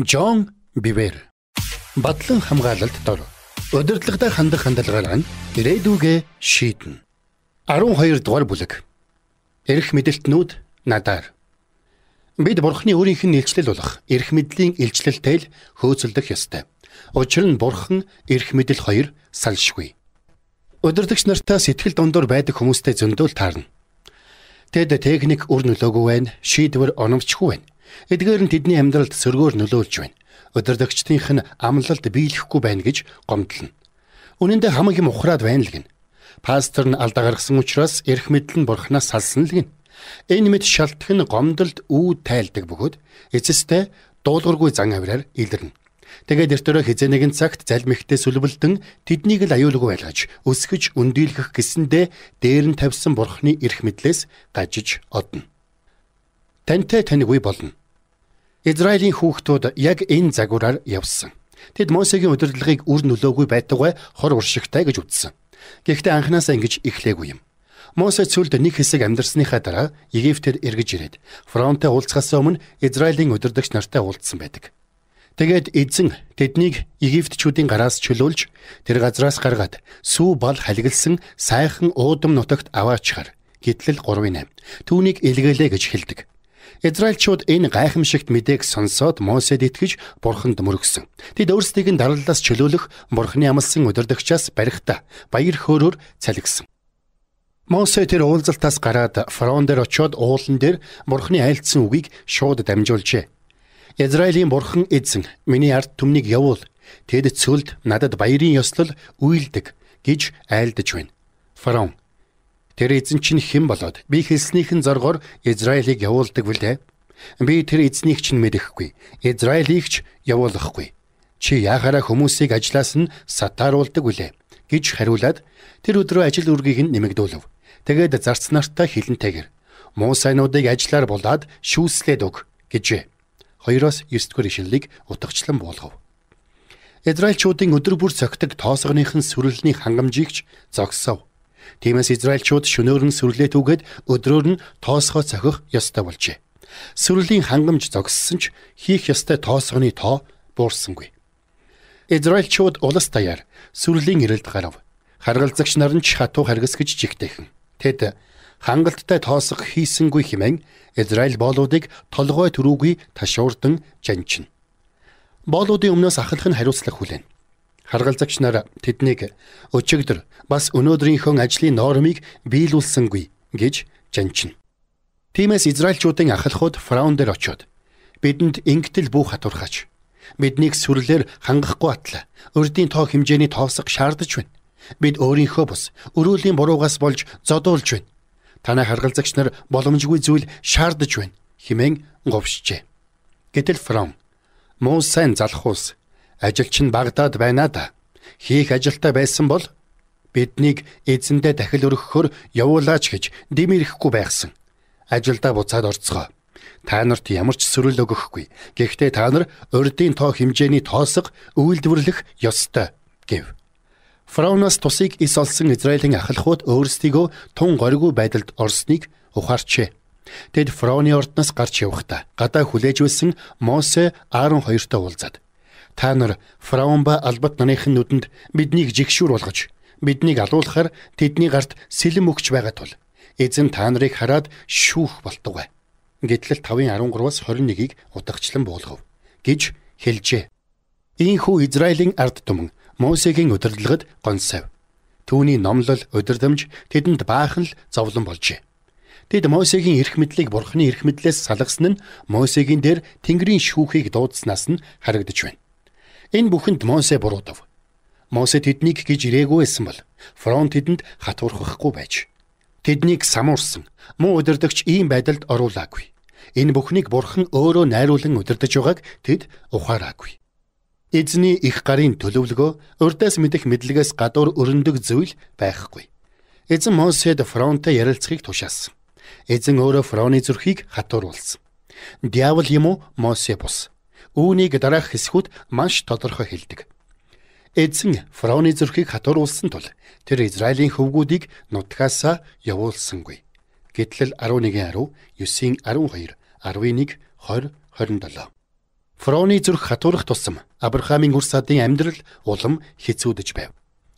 Жон Бивер Батлан хамгаалалт дор удирдлагатай хандах хандлагаар нь ирээдүгээ шийднэ. 12 дугаар бүлэг. Эрх мэдэлтнүүд надаар. Бид Бурхны өөрийнх нь илчлэл болох эрх мэдлийн илчлэлтэй л хөөцөлдөх ёстой. Учир нь Бурхан эрх мэдэл 2 салшгүй. Удирдагч нартаа сэтгэл дундуур байдаг хүмүүстэй зөндөөл таарна. Тэд техник үр нөлөөгүй байна, шийдвэр оновчгүй байна. Эдгээр нь тэдний амьдралд сөргөөр нөлөөлж байна. Удирдагчдынх нь амлалт биелэхгүй байна гэж гомдлно. Үнэн дээр хамаг юм ухраад байна л гин. Пастор нь алдаа гаргасан учраас эрх мэдэл нь Бурханаас салсан л гин. Энэ мэд шалтгаан нь гомдолд үүд тайлдаг бөгөөд эцэстээ дуулуургүй зан авираар илэрнэ. Тэгээд эртөө хизээ нэгэн цагт залмигтэй сүлбэлдэн тэднийг л аюулгүй байлгаж өсгөж өндийлгэх гэсэндээ дээр нь тавьсан Бурхны эрх мэдлээс гажиж одно. Тантай таньгүй болно. Израилийн хүүхдүүд яг энэ загвараар явсан. Тэд Мосегийн удирдлагыг үр нөлөөгүй байтугай хор уршигтай гэж үзсэн. Гэхдээ анханасаа ингэж эхлээгүй юм. Мосе цүлд нэг хэсэг амьдарсныхаа дараа Египтээр эргэж ирээд фараонтой уулзахаас өмнө Израилийн удирдагч нартай уулзсан байдаг. Тэгээд эзэн тэднийг Египтчүүдийн гараас чөлөөлж тэр газраас гаргаад сүү бал халигалсан сайхан уудам нутагт аваачаар гэтлэл 3:8 түүнийг илгээлээ гэж хэлдэг. Израильчууд энэ гайхамшигт мэдээг сонсоод Мосед итгэж Бурханд мөргсөн. Тэд өөрсдийг нь дараллаас чөлөөлөх Бурханы амлсан удирдагчаас барихтаа баяр хөөрөөр цалигсан. Мосе тэр уулзалтаас гараад фараон дээр очиод уулан дээр Бурханы айлтсан үгийг шууд дамжуулжээ. Израилийн Бурхан эзэн миний ард түмнийг явуул. Тэд цөлд надад баярын ёслол үйлдэг гэж айлдаж байна. Фараон тэр эзэн чинь хэн болоод би хэлснийхэн зоргоор Израилийг явуулдаг вүлээ? Би тэр эзнийг чинь мэдэхгүй. Израилийг ч явуулахгүй. Чи яахаараа хүмүүсийг ажлаас нь сатааруулдаг вүлээ? гэж хариулаад тэр өдрөө ажил үргийг нь нэмэгдүүлв. Тэгээд зарц нартаа хилэнтэйгэр Мусайнуудыг ажлаар булаад шүүслээд өг гэжээ. 2-9 дугаар ишлэлийг утгачлан буулгав. Израильчуудын өдөр бүр цогтөг тоосгоныхын сүрэлний хангамжийг зогсов. Тиймээс Израильчууд шөнөөр нь сүрлээ түгээд өдрөөр нь тоосгоо цохих ёстой болжээ. Сүрлийн хангамж зогссон ч хийх ёстой тоосгоны тоо буурсангүй. Израильчууд улс даяар сүрлийн ирэлд гарав. Харгалзагч нар нь ч хатуу харгас гэж жигтэйхэн. Тэд хангалттай тоосго хийсэнгүй хэмээн Израиль боолуудыг толгой төрүүгүй ташуурдан жанчина. Боолуудын өмнөөс ахлах нь хариуцлага хүлээн. Харгалзагч нар тэднийг өчигдөр бас өнөөдрийнхөө ажлын нормыг биелүүлсэнгүй гэж жанчина. Тиймээс Израильчуудын ахлахууд фараон дээр очиод бидэнд ингэтэл бүх хатуурхаач. Биднийг сүрлээр хангахгүй атла. Урдийн тоо хэмжээний тоосго шаардаж байна. Бид өөрийнхөө бус өрөөлийн буруугаас болж зодуулж байна. Танай харгалзагч нар боломжгүй зүйл шаардаж байна хэмээн говьшжээ. Гэтэл фараон Мусайн залах ус ажилч нь Багдад байна да. Хийх ажилтай байсан бол биднийг эзэндээ дахил өргөхөөр явуулаач гэж дэмэрэхгүй байхсан. Ажилдаа буцаад орцгоо. Та нарт ямар ч сүрэл өгөхгүй. Гэхдээ та нар урдийн тоо хэмжээний тоосго үйлдвэрлэх ёстой гэв. Фараоноос тусыг ис олсон Израилийн ахлахууд өөрсдийгөө тун горгүй байдалд орсныг ухаарчээ. Тэд фараоны ордноос гарч явахдаа гадаа хүлээж байсан Мосе Аарон хоёртой уулзаад та нар фараон ба албат нарынхын нүдэнд биднийг жигшүүр болгож биднийг алуулахаар тэдний гарт сэлэм өгч байгаа тул эзэн та нарыг хараад шүүх болтугай. Гэтэл 5:13-аас 21-ийг утгачлан буулгав гэж хэлжээ. Ийхүү Израилийн ард түмэн Мосегийн удирдлагад гонсав. Түүний номлол удирдамж тэдэнд баахан л зовлон болжээ. Тэд Мосегийн эрх мэдлийг Бурханы эрх мэдлээс салгасан нь Мосегийн дээр Тэнгэрийн шүүхийг дуудснаас нь харагдаж байна. Энэ бүхэнд Мосе буруудав. Мосе тэднийг гэж ирээгүй байсан бол фараон тэдэнд хатуурхахгүй байж. Тэднийг самуурсан муу удирдагч ийм байдалд оруулаагүй. Энэ бүхнийг Бурхан өөрөө найруулан удирдах байгааг тэд ухаараагүй. Эзний их гарын төлөвлөгөө урдаас мэдэх мэдлэгээс гадуур өрнөдөг зүйл байхгүй. Эзэн Мосед фараонтой ярилцахыг тушаасан. Эзэн өөрөө фараоны зүрхийг хатууруулсан. Диавол юм уу Мосе бус. Үүнийг дараах хэсгүүд маш тодорхой хэлдэг. Эзэн фараоны зүрхийг хатууруулсан тул тэр Израилийн хөвгүүдийг нутгаасаа явуулсангүй. Гэтэл 11:10, 9:12, 11:20, 20:27. Фараоны зүрх хатуурах тусам Авраамийн үр садын амьдрал улам хэцүүдэж байв.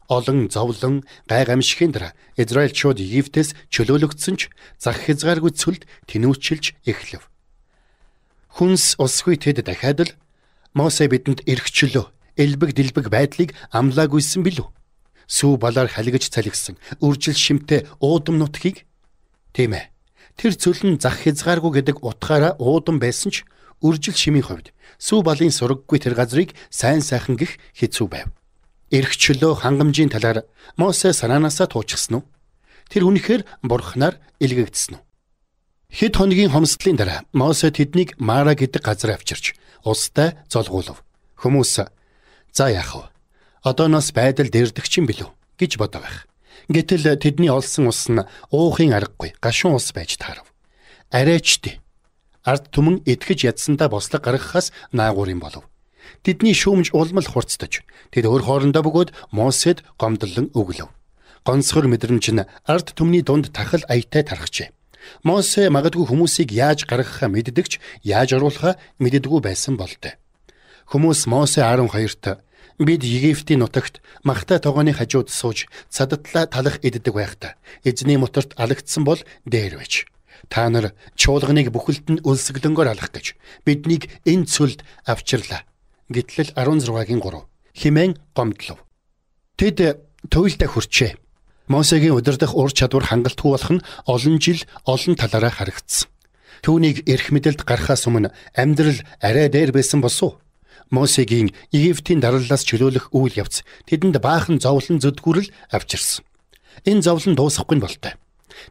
Олон зовлон, гай гамшигын дараа Израильчууд Египтээс чөлөөлөгдсөн ч зах хязгааргүй цөлд тэнүүчилж эхлэв. Хүнс усгүй тэд дахиад л Мосе бидэнд эрхчлөө, элбэг дэлбэг байдлыг амлаагүйсэн билүү? Сүү балаар халигж цалигсан үржил шимтэй уудам нутгийг тийм ээ. Тэр цөлн зах хязгааргүй гэдэг утгаараа уудам байсан ч үржил шимийн хувьд сүү балын сураггүй тэр газрыг сайн сайхан гэх хэцүү байв. Эрхчлөө хангамжийн талаар Мосе санаанаасаа туучсан уу? Тэр үнэхээр бурхнаар илгээгдсэн үү? Хэд хоногийн хомсдлын дараа Мосе тэднийг Мара гэдэг газар авчирч устай золгуулв. Хүмүүс за яах вэ? Одооноос байдал дээрдэх чинь билүү гэж бодовх. Гэтэл тэдний олсон ус нь уухын аргагүй гашуун ус байж таарав. Арайчдээ ард түмэн итгэж ядсандаа бослог гаргахаас наагур юм болов. Тэдний шүүмж улмал хурцдаж тэд өөр хоорондоо бөгөөд Мосед гомдлон өглөв. Гонцгор мэдрэмж нь ард түмний дунд тахал аятай тархжээ. Мосе магадгүй хүмүүсийг яаж гаргахаа мэддэгч яаж оруулахаа мэддэггүй байсан болтой. Хүмүүс Мосе 12-т бид Египтийн нутагт махтай тогооны хажууд сууж цадтлаа талах иддэг байхдаа эзний моторт алагдсан бол дээр байж. Та нар чуулганыг бүхэлд нь өлсгөлөнгөөр алах гэж биднийг энэ цөлд авчирлаа. Гэтэл 16-гийн 3 химэн гомдлов. Тэд туйлдаа хүрчээ. Мосегийн удирдах ур чадвар хангалтгүй болох нь олон жил олон талаараа харагдсан. Түүнийг эрх мэдэлд гарахаас өмнө амьдрал арай дээр байсан босуу. Мосегийн Египтийн дараллаас чөлөөлөх үйл явц тэдэнд баахан зовлон зүдгүрэл авчирсан. Энэ зовлон дуусахгүй болтой.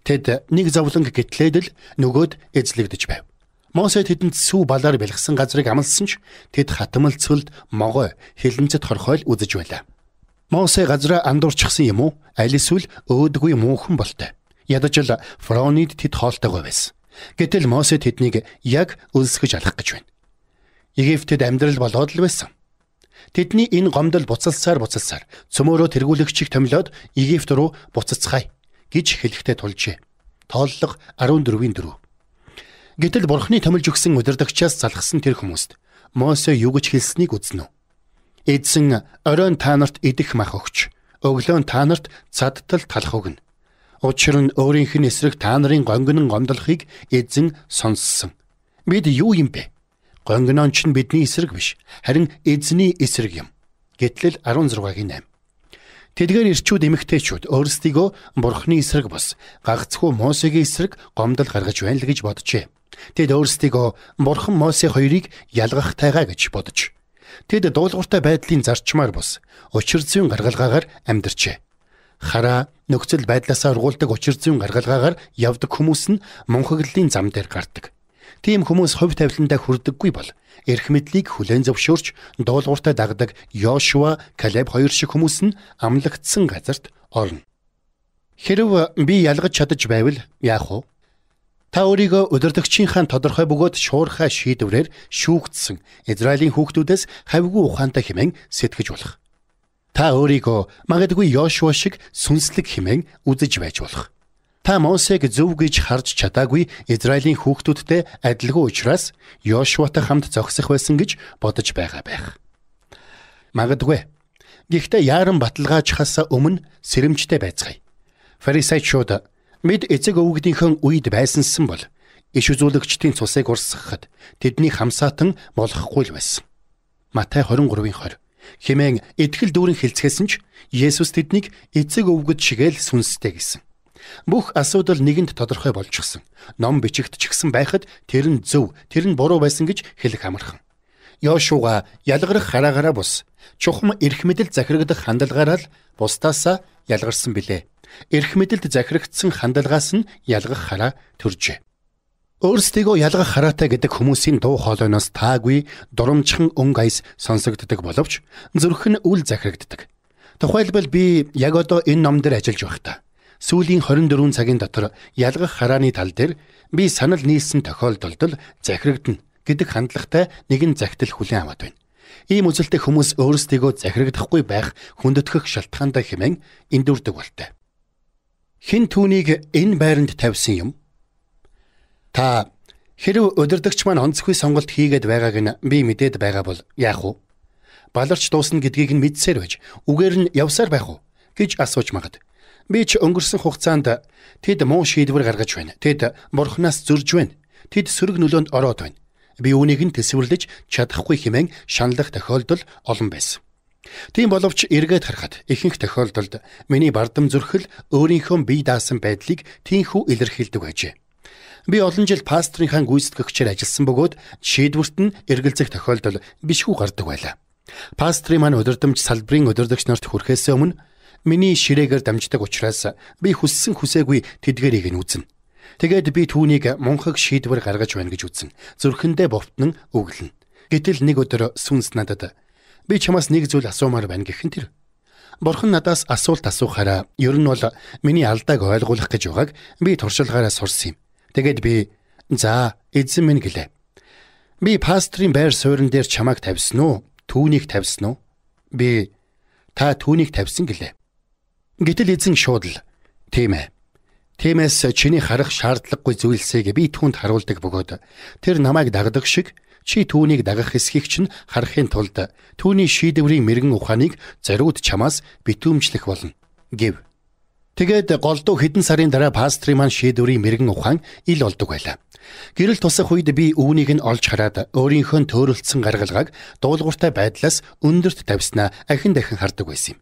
Тэд нэг зовлон гэтлээд л нөгөөд эзлэгдэж байв. Мосе тэдэнд сүү балаар бэлгсэн газрыг амласан ч тэд хатмал цөлд могой хилэнцэд хорхойл үзэж байлаа. Мосе газраа андуурчихсан юм уу? Аль эсвэл өөдгүй муухан болтой. Ядаж л фараонид тэд хоолтойгоо байсан. Гэтэл Мосе тэднийг яг өлсгөж алах гэж байна. Египтэд амьдрал болоод л байсан. Тэдний энэ гомдол буцалсаар цөмөөрөө тэргүүлэгчийг томилоод Египт руу буцацгаая гэж хэлэхдээ тулжээ. Тооллого 14:4. Гэтэл бурхны томилж өгсөн удирдагчаас залхсан тэр хүмүүст Мосе юу гэж хэлснийг үзнэ үү? Эзэн оройн та нарт идэх мах өгч, өглөөн та нарт цадтал талах өгнө. Учир нь өөрийнх нь эсрэг та нарын гонгинон гомдлохыг эзэн сонссон. Бид юу юм бэ? Гонгинон ч бидний эсрэг биш, харин эзний эсрэг юм. Гэтэл 16:8. Тэдгээр ирчүүд эмэгтэйчүүд өөрсдийгөө бурхны эсрэг бос гагцхүү Мосегийн эсрэг гомдол гаргаж байна л гэж боджээ. Тэд өөрсдийгөө бурхан Мосе хоёрыг ялгахтайгаа гэж бодож. Тэд дуулууртай байдлын зарчмаар бос учир зүйн гаргалгаагаар амьдарчээ. Хараа нөхцөл байдлаасаа ургуулдаг учир зүйн гаргалгаагаар явдаг хүмүүс нь мунхаглалын зам дээр гардаг. Тийм хүмүүс хувь тавиландаа хүрдэггүй бол эрх мэдлийг хүлээн зөвшөөрч дуулууртай дагдаг Йошуа, Калеб хоёр шиг хүмүүс нь амлагдсан газарт орно. Хэрв би ялгаж чадаж байвал яах вэ? Та өөрийгөө удирдагчийнхаа тодорхой бөгөөд шуурхай шийдвэрээр шүүгдсэн Израилийн хүүхдүүдээс хавьгүй ухаантай хэмээн сэтгэж болох. Та өөрийгөө магадгүй Йошуа шиг сүнслэг хэмээн үзэж байж болох. Та Мосег зөв гэж харж чадаагүй Израилийн хүүхдүүдтэй адилгүй учраас Йошуатай хамт зогсох байсан гэж бодож байгаа байх. Магадгүй. Гэхдээ яаран баталгаажхаас өмнө сэрэмжтэй байцгаая. Фарисеучуд бид эцэг өвгдийнхөө үед байсансан бол иш үзүүлэгчдийн цусыг урсгахад тэдний хамсаатан болохгүй л байсан. Матай 23:20 хэмээн итгэл дүүрэн хэлцгээсэн ч Есүс тэднийг эцэг өвгөд шигээл сүнстэй гэсэн. Бүх асуудал нэгэнд тодорхой болчихсон. Ном бичигт ч гэсэн байхад тэр нь зөв, тэр нь буруу байсан гэж хэлэх амархан. Йошуа ялгарх хараагаараа бус, чухам эрх мэдэл захирагдах хандлагаараа л бусдаасаа ялгарсан билээ. Эрх мэдэлд захирагдсан хандлагаас нь ялгах хараа төржээ. Өөрсдийгөө ялгах хараатай гэдэг хүмүүсийн дуу хоолойноос таагүй дурамчхан өнгө айс сонсогддог боловч зүрх нь үл захирагддаг. Тухайлбал би яг одоо энэ ном дээр ажиллаж байхдаа сүүлийн 24 цагийн дотор ялгах харааны тал дээр би санал нийлсэн тохиолдолд захирагдана гэдэг хандлагатай нэгэн захидал хүлээн аваад байна. Ийм үзэлтэй хүмүүс өөрсдийгөө захирагдахгүй байх хүндэтгэх шалтгаантай хэмээн эндүрдэг болтой. Хэн түүнийг энэ байранд тавьсан юм? Та Хэрэв удирдагч маань онцгүй сонголт хийгээд байгааг нь би мэдээд байгаа бол яах вэ? Баларч дуусна гэдгийг нь мэдсээр байж үгээр нь явсаар байх уу гэж асууж магад. Би ч өнгөрсөн хугацаанд тэд муу шийдвэр гаргаж байна. Тэд бурхнаас зөрж байна. Тэд сөрөг нөлөөнд ороод байна. Би үүнийг нь төсвөрлөж чадахгүй хэмээн шаналлах тохиолдол олон байсан. Тийм боловч эргээд харахад ихэнх тохиолдолд миний бардам зүрхэл өөрийнхөө бие даасан байдлыг тийхүү илэрхийлдэг байжээ. Би олон жил пасторынхаа гүйцэтгэгчээр ажилласан бөгөөд шийдвэрт нь эргэлзэх тохиолдол бишгүй гардаг байлаа. Пастрын маань удирдамж салбарын удирдагч нарт хүрэхээс өмнө миний ширээгээр дамждаг учраас би хүссэн хүсээгүй тэдгэрийг нь үзнэ. Тэгээд би түүнийг мунхаг шийдвэр гаргаж байна гэж үзнэ. Зүрхэндээ бовтнон өглөнө. Гэтэл нэг өдөр сүнс надад би чамаас нэг зүйл асуумаар байна гэхэн тэр. Бурхан надаас асуулт асуухаараа ер нь бол миний алдааг ойлгуулах гэж байгааг би туршлагаараа сурсан юм. Тэгээд би за эзэн минь гэлээ. Би пастрын байр суурин дээр чамааг тавьсан уу? Түүнийг тавьсан уу? Би та түүнийг тавьсан гэлээ. Гэтэл эзэн шууд л тийм ээ. Тиймээс чиний харах шаардлагагүй зүйлсийг би түүнд харуулдаг бөгөөд тэр намайг дагдаг шиг чи түүнийг дагах эсхийг чинь харахын тулд түүний шийдвэрийн мэрэгэн ухааныг зориуд чамаас битүүмжлэх болно гэв. Тэгээд голдуу хэдэн сарын дараа пастрын маань шийдвэрийн мэрэгэн ухаан ил олдог байлаа. Гэрэл тусах үед би үүнийг нь олж хараад өөрийнхөө төөрөлдсөн гаргалгааг дуулууртай байдлаас өндөрт тавьснаа ахин дахин хардаг байсан юм.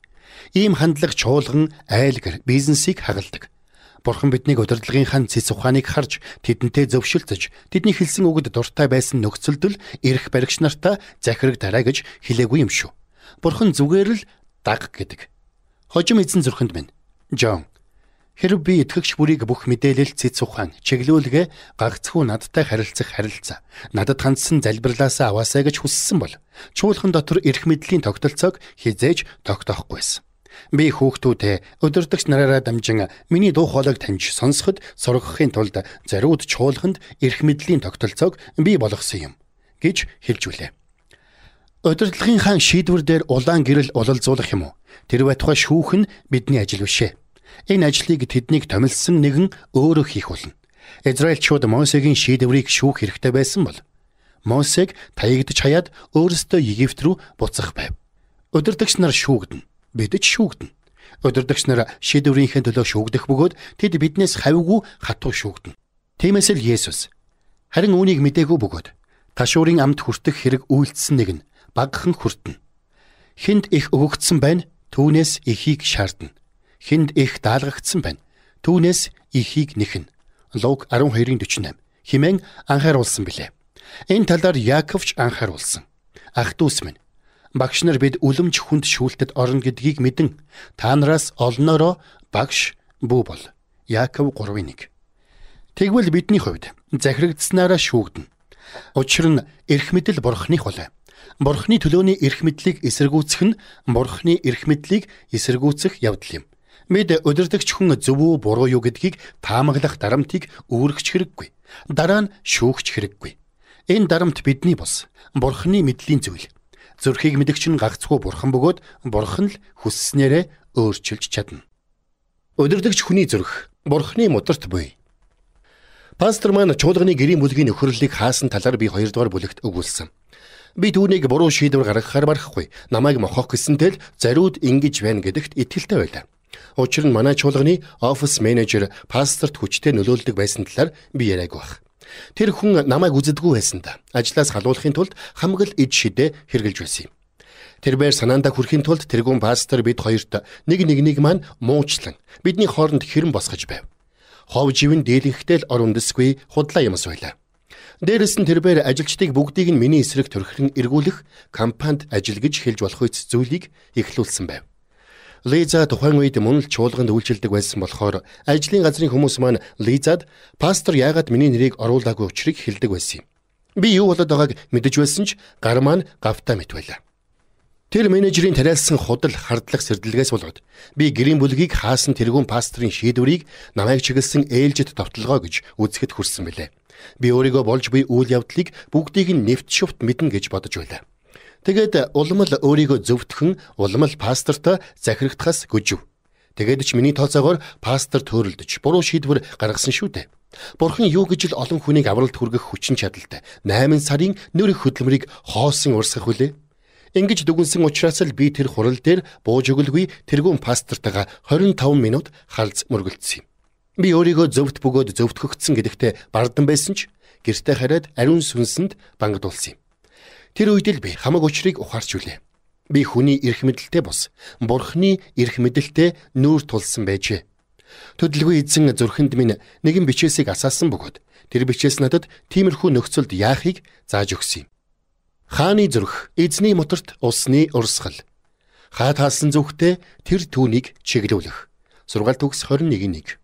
Ийм хандлага чуулган айлгэр бизнесийг хагалдаг. Бурхан биднийг удирдлагынхаа цэц ухааныг харж тэдэнтэй зөвшөлдөж тэдний хэлсэн үгэд дуртай байсан нөхцөлд эрх баригч нартаа захирагдараа гэж хэлээгүй юм шүү. Бурхан зүгээр л даг гэдэг. Хожим эзэн зүрхэнд минь Жон, хэрв би итгэгч бүрийг бүх мэдээлэл цэц ухаан, чиглүүлгээ гагцхүү надтай харилцах харилцаа, надад хандсан залбирлаасаа аваасаа гэж хүссэн бол чуулган дотор эрх мэдлийн тогтолцоог хизээж тогтоохгүй байсан. Би хүүхдүүдээ удирдагч нараараа дамжин миний дуу хоолойг таньж сонсоход сургахын тулд зориуд чуулганд эрх мэдлийн тогтолцоог бий болгосон юм гэж хэлж үлээ. Удирдлагынхаа шийдвэр дээр улаан гэрэл улалзуулах юм уу? Тэр байтугай шүүх нь бидний ажил бишээ. Энэ ажлыг тэднийг томилсон нэгэн өөрөө хийх болно. Израильчууд Мосегийн шийдвэрийг шүүх хэрэгтэй байсан бол Мосег таягдж хаяад өөрсдөө Египт рүү буцах байв. Удирдагч нар шүүгдэнэ. Бид ч шүүгдэнэ. Удирдагч нар шийдвэрийнхээ төлөө шүүгдэх бөгөөд тэд биднээс хавьгүй хатуу шүүгдэнэ. Тиймээс л Есүс харин үүнийг мэдээгүй бөгөөд ташуурын амт хүртэх хэрэг үйлдсэн нэг нь багахан хүртэнэ. Хинд их өгөгдсөн байна, түүнээс ихийг шаардна. Хинд их даалгагдсан байна, түүнээс ихийг нэхнэ. Луг 12:48 хэмээн анхааруулсан билээ. Энэ талаар Яаковч анхааруулсан. Ах дүүс минь, багш нар бид үлэмж хүнд шүүлтэд орно гэдгийг мэдэн та нараас олноороо багш бүү бол. Яаков 3:1. Тэгвэл бидний хувьд захирагдсанаараа шүүгдэнэ. Учир нь эрх мэдэл бурхных болоо. Бурхны төлөөний эрх мэдлийг эсэргүүцэх нь бурхны эрх мэдлийг эсэргүүцэх явдал юм. Бид удирдагч хүн зөв үү буруу юу гэдгийг таамаглах дарамтыг үүрэгч хэрэггүй. Дараа нь шүүгч хэрэггүй. Энэ дарамт бидний бус бурхны мэдлийн зүйл. Зүрхийг мэдгч нь гагцхүү бурхан бөгөөд бурхан л хүсснээрээ өөрчилж чадна. Удирдагч хүний зүрх бурхны мударт буй. Пастор маань чуулганы гэрийн бүлгийн нөхөрлөлийг хаасан талаар би 2 дугаар бүлэгт өгүүлсэн. Би түүнийг буруу шийдвэр гаргахаар барахгүй. Намайг мохох гэсэнтэй л зариуд ингэж байна гэдэгт итгэлтэй байлаа. Учир нь манай чуулганы офис менежер пасторт хүчтэй нөлөөлдөг байсан талаар би яриаг баг. Тэр хүн намайг үздэггүй байсан та. Ажлаас халуулахын тулд хамгал эд шидэ хэрглэж байсан юм. Тэр байр санаандаа хүрэхин тулд тэргүүн пастор бид хоёрт нэг маань муучлан бидний хооронд хэрэм босгож байв. Хов живэн дээлэнхтэй л ор үндэсгүй худлаа юмс байлаа. Дээрээс нь тэр байр ажилчдыг бүгдийг нь миний эсрэг төрхрөн эргүүлэх кампанид ажил гэж хэлж болох үс зүйлийг эхлүүлсэн байв. Лиза тухайн үед мөн л чуулганд үйлчилдэг байсан болохоор ажлын газрын хүмүүс маань Лизад пастор яагаад миний нэрийг оруулаагүй учрыг хэлдэг байсан юм. Би юу болоод байгааг мэдэж байсан ч гар маань гавтаа мэт байлаа. Тэр менежерийн тариалсан худал хардлах сэрдэлгээс болоод би гэрийн бүлгийг хаасан тэргүүн пасторын шийдвэрийг намайг чиглэсэн ээлжид товтлогоо гэж үзэхэд хүрсэн билээ. Би өөрийгөө болж буй үйл явдлыг бүгдийг нь нэвт шувт мэднэ гэж бодож байлаа. Тэгээд улмал өөрийгөө зөвтгөн улмал пасторт захирагдахаас гүжив. Тэгээд ч миний тооцоогоор пастор төөрөлдөж буруу шийдвэр гаргасан шүү дээ. Бурхан юу гэж л олон хүнийг авралт хүргэх хүчин чадалтай 8 сарын нөр их хөдөлмөрийг хоосон урсгах вүлээ. Ингэж дүгнсэн учраас л би тэр хурал дээр бууж өгөлгүй тэргүүн пастортойгоо 25 минут халз мөргөлдсөн юм. Би өөрийгөө зөвхт бөгөөд зөвтгөгдсөн гэдэгтээ бардан байсан ч гэртээ хараад ариун сүнсэнд бангадуулсан юм. Тэр үед л би хамаг учрыг ухаарч үлээ. Би хүний эрх мэдэлтэй бус Бурханы эрх мэдэлтэй нүүр тулсан байжээ. Төдөлгүй эзэн зүрхэнд минь нэгэн бичээсийг асаасан бөгөөд тэр бичээс надад тиймэрхүү нөхцөлд яахыг зааж өгсөн юм. Хааны зүрх эзний моторт усны урсгал. Хаа таалсан зүгтээ тэр түүнийг чиглүүлэх. Сургаалт төгс 21:1.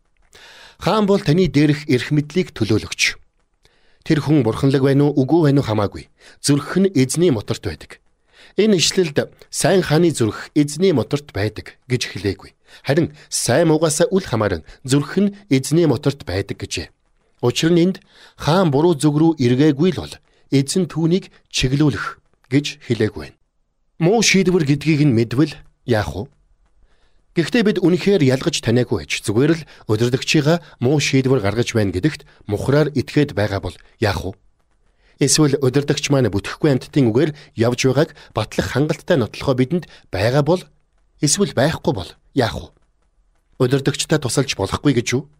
Хаан бол таны дээрх эрх мэдлийг төлөөлөгч. Тэр хүн бурханлаг байна уу үгүй байна уу хамаагүй. Зүрх нь эзний моторт байдаг. Энэ ишлэлд сайн хааны зүрх эзний моторт байдаг гэж хэлээгүй. Харин сайн муугасаа үл хамааран зүрх нь эзний моторт байдаг гэжээ. Учир нь энд хаан буруу зүг рүү эргээгүй л бол эзэн түүнийг чиглүүлэх гэж хэлээгүй байна. Муу шийдвэр гэдгийг нь мэдвэл яах вэ? Гэхдээ бид үнэхээр ялгаж таниагүй байж зүгээр л удирдагчийн муу шийдвэр гаргаж байна гэдэгт мухраар итгээд байгаа бол яах вэ? Эсвэл удирдагч маань бүтэхгүй амьтдын үгээр явж байгааг батлах хангалттай нотлохоо бидэнд байгаа бол эсвэл байхгүй бол яах вэ? Удирдагчтай тусалж болохгүй гэж юу?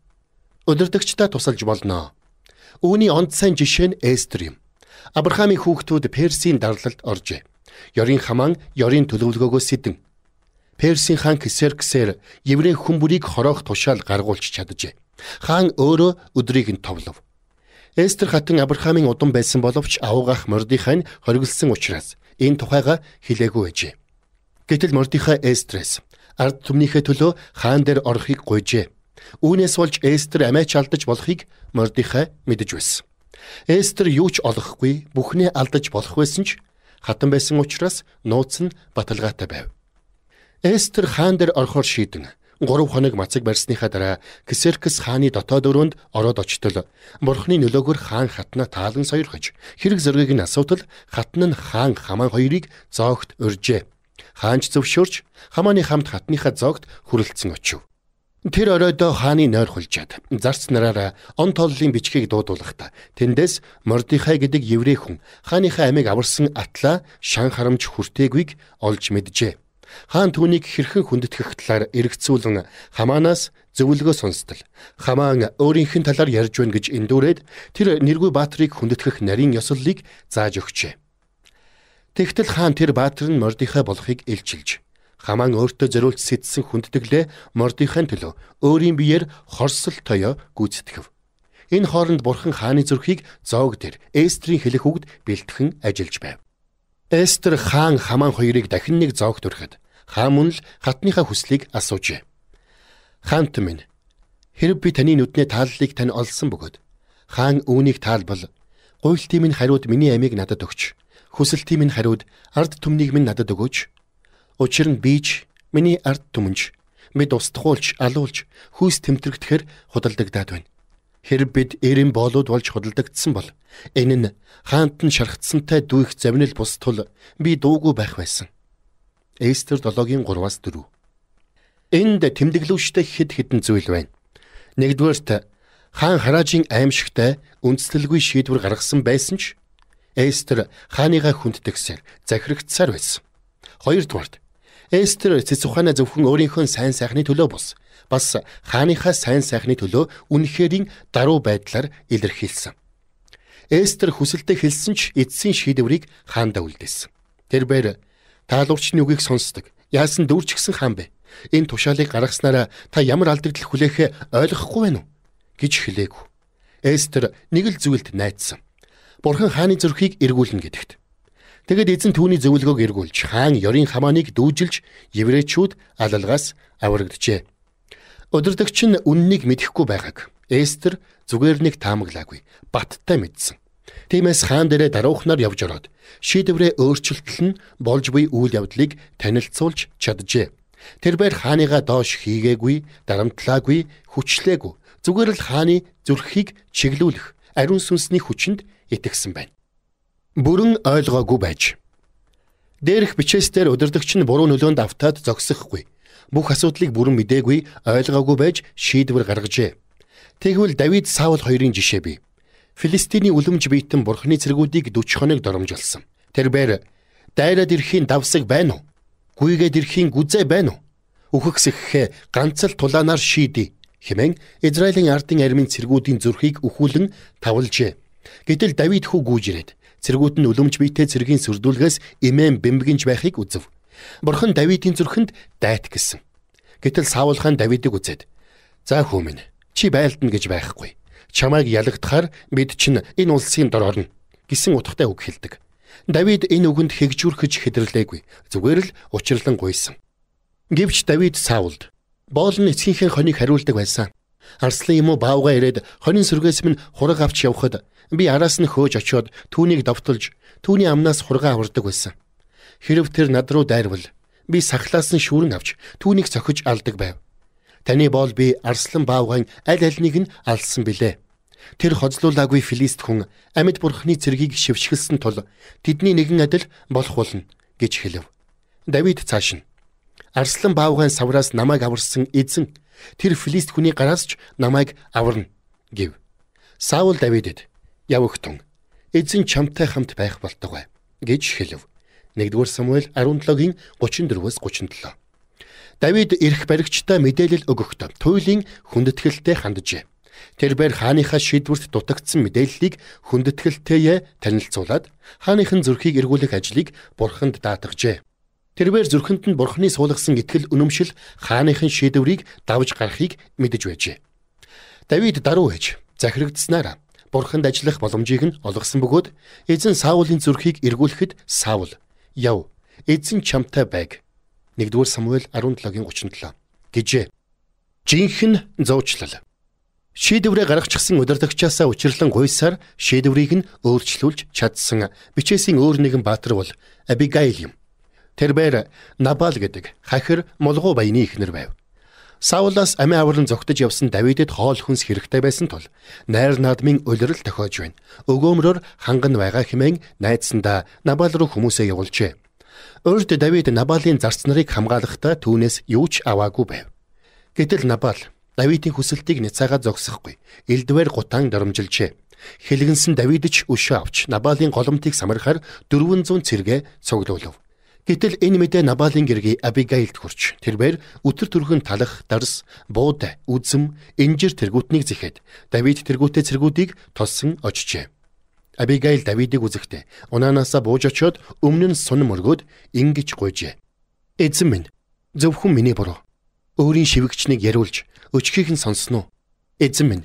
Удирдагчтай тусалж болно. Үүний онд сайн жишээ нь Эстер юм. Авраамийн хүүхдүүд Персийн дарлалд оржээ. Ёрийн хамаан ёрийн төлөвлөгөөгөө сэдэн. Персийн хаан Ксерксээр еврей хүмүүрийг хороох тушаал гаргуулж чаджээ. Хаан өөрөө өдрийг нь товлов. Эстер хатан Авраамийн удам байсан боловч авгаах Мордехай нь хориглосон учраас энэ тухайга хэлээгүй байжээ. Гэтэл Мордехай Эстерээс ард түмнийхээ төлөө хаан дээр орохыг гуйжээ. Үүнээс болж Эстер амиач алдаж болохыг Мордехай мэдэж байсан. Эстер юу ч олохгүй, бүхнээ алдаж болох байсан ч хатан байсан учраас нууц нь баталгаатай байв. Эстер хаан дээр орохоор шийдэн 3 хоног мацаг барьсныхаа дараа Ксеркс хааны дотоод өрөөнд ороод очтол Бурхны нөлөөгөөр хаан хатнаа таалан сойрхож хэрэг зөргийг нь асуудал хатан нь хаан хамаан хоёрыг зоогт урьжээ. Хаанч зөвшөөрч хамааны хамт хатныхаа зоогт хүрэлцэн очив. Тэр оройдоо хааны нойр хулжаад зарц нараараа он тооллын бичгийг дуудуулахдаа тэндээс Мордехай гэдэг еврей хүн хааныхаа амийг аварсан атлаа шан харамж хүртээгүйг олж мэджээ. Хаан түүнийг хэрхэн хүндэтгэх талаар эргэцүүлэн хамаанаас зөвлөгөө сонстол. Хамаан өөрийнх нь талаар ярьж байна гэж эндүүрээд тэр нэргүй баатрыг хүндэтгэх нарийн ёслолыг зааж өгчээ. Тэгтэл хаан тэр баатар нь Мордехай болохыг илчилж Хамаан өөртөө зориулж сэтсэн хүндэтгэлээ Мордехайн төлөө өөрийн биеэр хорсол тоёо гүйцэтгэв. Энэ хооронд Бурхан хааны зүрхийг зоог дээр Эстерийн хэлэх үгд бэлтгэн ажиллаж байв. Эстер хаан Хамаан хоёрыг дахин нэг зоогт өргөд хаан мөн л хатныхаа хүслийг асуужээ. Хаант минь, хэрв би таны нүдний тааллыг тань олсон бөгөөд хаан үүнийг таалбал гуйлтын минь хариуд миний амийг надад өгч, хүсэлтийн минь хариуд ард түмнийг минь надад өгөөч. Учир нь бич миний ард түмэнж мэд устгуулж, алуулж, хүйс тэмтрэгдэхэр худалдагдаад байна. Хэрв бид эрэм боолууд болж худалдагдсан бол энэ нь хаант нь шархтсантай дүүх завинал бус тул би дуугүй байх байсан. Эстер 7:3-4. Энд тэмдэглүүштэй хэд хэдэн зүйл байна. Нэгдүгээрт хаан хараажийн аимшигтай үндэслэлгүй шийдвэр гаргасан байсан ч Эстер хааныгаа хүндэтгсээр захирагдсаар байсан. Хоёрдугаарт Эстер цэцухана зөвхөн өөрийнхөө сайн сайхны төлөө бус бас хааныхаа сайн сайхны төлөө үнэхэрийн даруй байдлаар илэрхийлсэн. Эстер хүсэлтэд хэлсэн ч эцсийн шийдвэрийг хаандаа үлдээсэн. Тэрээр таалуурчны үгийг сонсдог. Яасан дүүрч гисэн хаан бэ? Энэ тушаалыг гаргаснараа та ямар алдагдал хүлээхээ ойлгохгүй байна уу гэж хэлээгүү. Эстер нэг л зүйлд найдсан. Бурхан хааны зүрхийг эргүүлнэ гэдэгт. Тэгэд эзэн түүний зөвлөгөөг эргүүлж хаан ёрийн хамааныг дүүжилж еврейчүүд алалгаас аврагджээ. Удирдагч нь үннийг мэдэхгүй байгааг Эстер зүгээр нэг таамаглаагүй, баттай мэдсэн. Тиймээс хаан дээрээ даруухнаар явж ороод шийдвэрээ өөрчлөлтөл нь болж буй үйл явдлыг танилцуулж чаджээ. Тэрээр хааныгаа доош хийгээгүй, дарамтлаагүй, хүчлээгүй, зүгээр л хааны зүрхийг чиглүүлэх ариун сүнсний хүчинд итгэсэн байна. Бүрэн ойлгоогүй байж. Дээрх бичээсээр удирдагч нь буруу нөлөөнд автаад зогсохгүй. Бүх асуудлыг бүрэн мэдээгүй, ойлгоогүй байж шийдвэр гаргажээ. Тэгвэл Давид Саул хоёрын жишээ бий. Филистиний үлэмж биетэн Бурхны цэргүүдийг 40 хоног доромжилсан. Тэрбээр дайраад ирэхийн давсаг байна уу? Гүйгээд ирэхийн гүзээ байна уу? Үхэгсэхээ ганц л тулаанаар шийдий хэмээн Израилийн ардын армийн цэргүүдийн зүрхийг өхүүлэн тавлжээ. Гэтэл Давид хүү гүйж ирээд цэргүүд нь үлэмж биетэй цэргийн сүрдүүлгээс имээн бэмбгэнж байхыг үзв. Бурхан Давидын зүрхэнд дайт гисэн. Гэтэл Саул хаан Давидыг үзээд "За хүү минь, чи байлдана гэж байхгүй. Чамайг ялагдахаар бид чинь энэ улсын дор орно" гэсэн утгатай үг хэлдэг. Давид энэ үгэнд хэгжүүрхэж хэдэрлээгүй. Зүгээр л учирлан гуйсан. Гэвч Давид Саулд "Боол нь эцгийнхээ хоныг хариулдаг байсан. Арслан юм уу баавга ирээд хонин сүргээс минь хураг авч явхад би араас нь хөөж очиод түүнийг давталж түүний амнаас хургаа авардаг байсан. Хэрв тэр над руу дайрвал би сахлаас нь шүүрэн авч түүнийг цохиж алдаг байв. Таны боол би арслан баавгайн аль альнийг нь алсан билээ. Тэр хоцлуулаагүй Филист хүн амьд бурхны цэргийг шившгэлсэн тул тэдний нэгэн адил болох болно" гэж хэлв. Давид цааш нь "Арслан баавгайн савраас намайг аварсан эзэн тэр Филист хүний гараас ч намайг аварна" гэв. Саул Давидэд "Яв өгтөн, эзэн чамтай хамт байх болтугай" гэж хэлв. 1-р Самуэль 17-гийн 34-өөс 37. Давид эрх баригчтай мэдээлэл өгөхдөө туйлын хүндэтгэлтэй ханджээ. Тэрбээр хааныхаа шийдвэрт дутагдсан мэдээллийг хүндэтгэлтэйе танилцуулаад хааныхын зүрхийг эргүүлэх ажлыг бурханд даатгажээ. Тэрбээр зүрхэнд нь бурхны суулгасан итгэл үнэмшил хааныхын шийдвэрийг давж гарахыг мэдэж байжээ. Давид даруй ээж захирагдсанаар бурханд ажиллах боломжийг нь олгосон бөгөөд эзэн Саулын зүрхийг эргүүлэхэд Саул "Яв, эзэн чамтай байг" 1-р Самуэль 17-гийн 37 гэжээ. Жинхэнэ зуучлал. Шийдвэрээ гаргачихсан удирдагчаасаа учирлан гуйсаар шийдвэрийг нь өөрчлүүлж чадсан бичээсийн өөр нэгэн баатар бол Абигаил юм. Тэрбээр Набал гэдэг хахир молгоо баяны эхнэр байв. Саулаас амиа авран зогтож явсан Давидэд хоол хүнс хэрэгтэй байсан тул найр наадмын улирал тохиож байна. Өгөөмрөөр ханган байгаа хэмээн найдсандаа Набал руу хүмүүсээ явуулжээ. Урд Давид Набалын зарц нарыг хамгаалахдаа түүнээс юу ч аваагүй байв. Гэтэл Набал Давидын хүсэлтийг няцаагаад зогсохгүй. Элдвээр гутаан доромжилжээ. Хэлгэнсэн Давид ч өшөө авч Набалын голомтыг самархаар 400 цэргээ цуглуулв. Гэтэл энэ мэдээ Набалын гэргий Абигаилд хүрч тэрбээр өтөр түргэн талах, дарс, бууд, үзэм, инжир тэргүүтнийг зэхэд Давид тэргүүтээ цэргүүдийг тоссон очжээ. Абигаил Давидыг үзэхдээ унаанасаа бууж очиод өмнө нь сун мөргөөд ингэж гуйжээ. "Эзэн минь, зөвхөн миний буруу. Өөрийн шивгчнийг яриулж өчхийг нь сонсноо. Эзэн минь,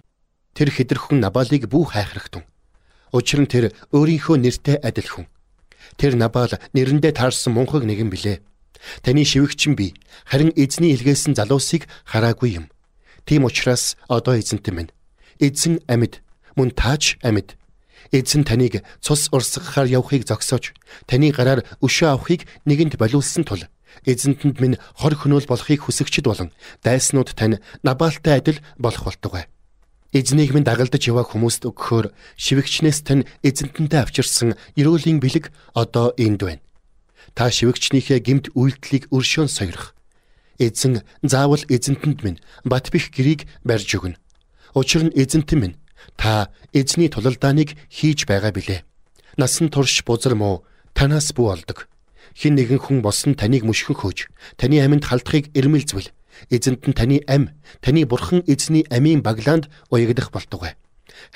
тэр хидэрхэн Набалыг бүү хайхрахтун. Учир нь тэр өөрийнхөө нэртэй адил хүн. Тэр Набал нэрэндээ таарсан мунхаг нэгэн билээ. Таны шивгчин би, харин эзний илгээсэн залуусыг хараагүй юм. Тийм учраас одоо эзэнтэй минь, эзэн амьд, мөн таач амьд. Эзэн таныг цус урсгахаар явахыг зогсоож, таны гараар өшөө авахыг нэгэнт болиулсан тул эзэнтэнд минь хор хөнөөл болохыг хүсэгчд болон дайснууд тань Набалтай адил болох болтугай. Эзнийг минь дагалдаж яваа хүмүүст өгөхөөр шивгчнээс тань эзэнтэнтэй авчирсан ерөөлийн бэлэг одоо энд байна. Та шивгчнийхээ гэмт үйлдэлийг өршөөн сойрох. Эзэн заавал эзэнтэнд минь бат бих гэрийг барьж өгнө. Учир нь эзэнтэн минь та эзний тулалдааныг хийж байгаа билээ. Насан турш бузар муу танаас бүү олдог. Хэн нэгэн хүн босон таныг мөшгөн хөөж, таны амьд халдахыг эрмэлзвэл эзэнт нь таны ам, таны бурхан эзний амийн баглаанд уягдах болтугай.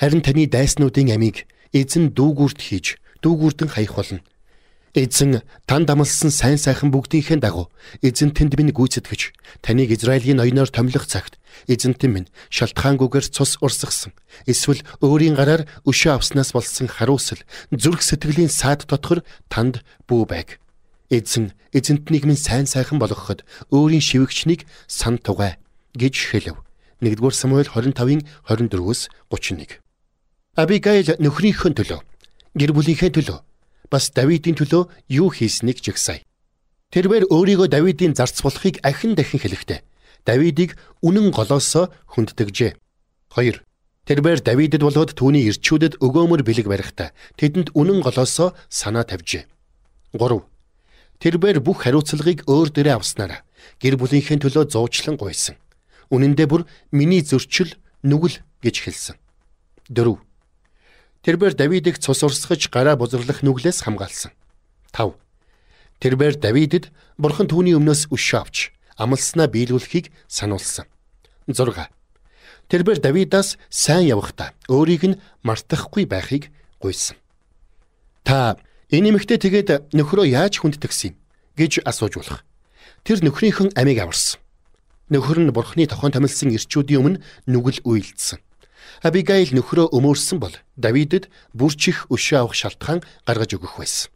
Харин таны дайснуудын амийг эзэн дүүгүүрт хийж, дүүгүүртэн хаях болно. Эзэн танд амлсан сайн сайхан бүгдийнхээ дагуу эзэнтэнд минь гүйцэтгэж, таныг Израилийн ноёноор томилох цагт эзэнтэн минь шалтгаангүйгээр цус урсгасан, эсвэл өөрийн гараар өшөө авснаас болсон харуусал, зүрх сэтгэлийн саад дотгор танд бүү байг. Эзэн эзэнтнийг минь сайн сайхан болгоход өөрийн шивгчнийг сан тугай гэж хэлв. 1-р Самуэль 25-ийн 24-өөс 31. Абигаил нөхрийнхөө төлөө, гэр бүлийнхээ төлөө, бас Давидын төлөө юу хийснийг жигсая. Тэрбээр өөрийгөө Давидын зарц болохыг ахин дахин хэлэхдээ Давидыг үнэн голоосоо хүнддэgjээ. 2. Тэрбээр Давидэд болоод түүний ирчүүдэд өгөөмөр бэлэг барихтаа тэдэнд үнэн голоосоо санаа тавьжээ. 3. Тэрбээр бүх хариуцлагыг өөр дээрээ авснараа гэр бүлийнхээ төлөө зуучлан гуйсан. Үнэн дээр бүр миний зөрчил нүгэл гэж хэлсэн. 4. Тэрбээр Давидыг цус урсгаж гараа бузарлах нүглээс хамгаалсан. 5. Тэрбээр Давидэд Бурхан түүний өмнөөс өшөө авч амлснаа биелүүлэхийг сануулсан. 6. Тэрбээр Давидаас сайн явахдаа өөрийг нь мартахгүй байхыг гуйсан. Та энэ эмэгтэй тэгээд нөхрөө яаж хүндэтгсэн юм гэж асууж болох. Тэр нөхрийнхэн амийг аварсан. Нөхөр нь Бурханы тохон томилсон ирчүүдийн өмнө нүгэл үйлдсэн. Абигаил нөхрөө өмөрсөн бол Давидэд бүрчих өшөө авах шалтгаан гаргаж өгөх байсан.